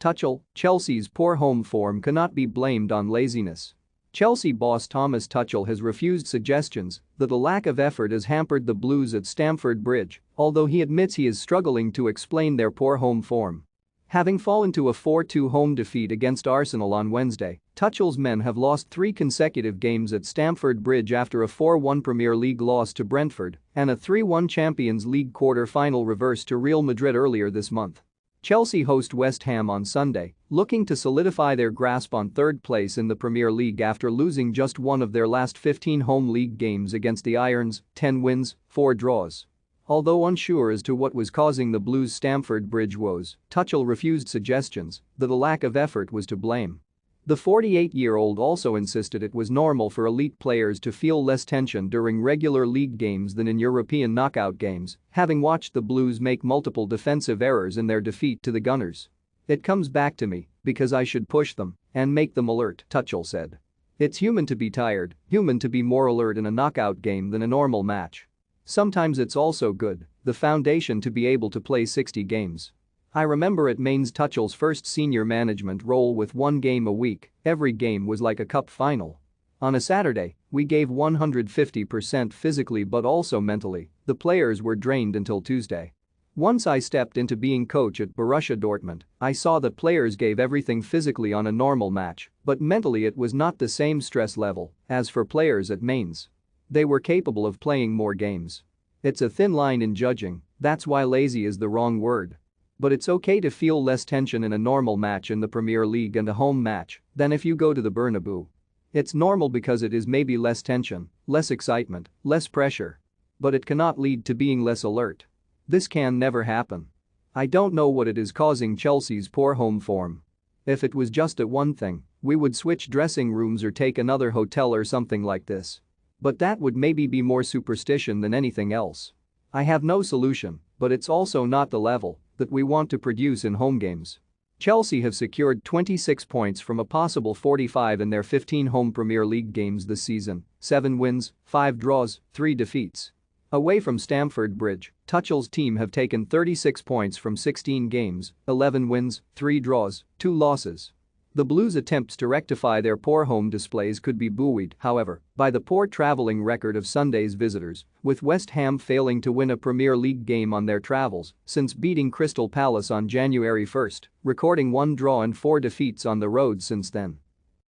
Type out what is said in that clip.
Tuchel, Chelsea's poor home form cannot be blamed on laziness. Chelsea boss Thomas Tuchel has refused suggestions that a lack of effort has hampered the Blues at Stamford Bridge, although he admits he is struggling to explain their poor home form. Having fallen to a 4-2 home defeat against Arsenal on Wednesday, Tuchel's men have lost 3 consecutive games at Stamford Bridge after a 4-1 Premier League loss to Brentford and a 3-1 Champions League quarter-final reverse to Real Madrid earlier this month. Chelsea host West Ham on Sunday, looking to solidify their grasp on third place in the Premier League after losing just one of their last 15 home league games against the Irons, 10 wins, 4 draws. Although unsure as to what was causing the Blues' Stamford Bridge woes, Tuchel refused suggestions that a lack of effort was to blame. The 48-year-old also insisted it was normal for elite players to feel less tension during regular league games than in European knockout games, having watched the Blues make multiple defensive errors in their defeat to the Gunners. "It comes back to me because I should push them and make them alert," Tuchel said. "It's human to be tired, human to be more alert in a knockout game than a normal match. Sometimes it's also good, the foundation to be able to play 60 games. I remember at Mainz Tuchel's first senior management role with 1 game a week, every game was like a cup final. On a Saturday, we gave 150% physically but also mentally, the players were drained until Tuesday. Once I stepped into being coach at Borussia Dortmund, I saw that players gave everything physically on a normal match, but mentally it was not the same stress level as for players at Mainz. They were capable of playing more games. It's a thin line in judging, that's why lazy is the wrong word. But it's okay to feel less tension in a normal match in the Premier League and a home match than if you go to the Bernabeu. It's normal because it is maybe less tension, less excitement, less pressure. But it cannot lead to being less alert. This can never happen. I don't know what it is causing Chelsea's poor home form. If it was just at one thing, we would switch dressing rooms or take another hotel or something like this. But that would maybe be more superstition than anything else. I have no solution, but it's also not the level that we want to produce in home games." Chelsea have secured 26 points from a possible 45 in their 15 home Premier League games this season, 7 wins, 5 draws, 3 defeats. Away from Stamford Bridge, Tuchel's team have taken 36 points from 16 games, 11 wins, 3 draws, 2 losses. The Blues' attempts to rectify their poor home displays could be buoyed, however, by the poor travelling record of Sunday's visitors, with West Ham failing to win a Premier League game on their travels since beating Crystal Palace on January 1, recording 1 draw and 4 defeats on the road since then.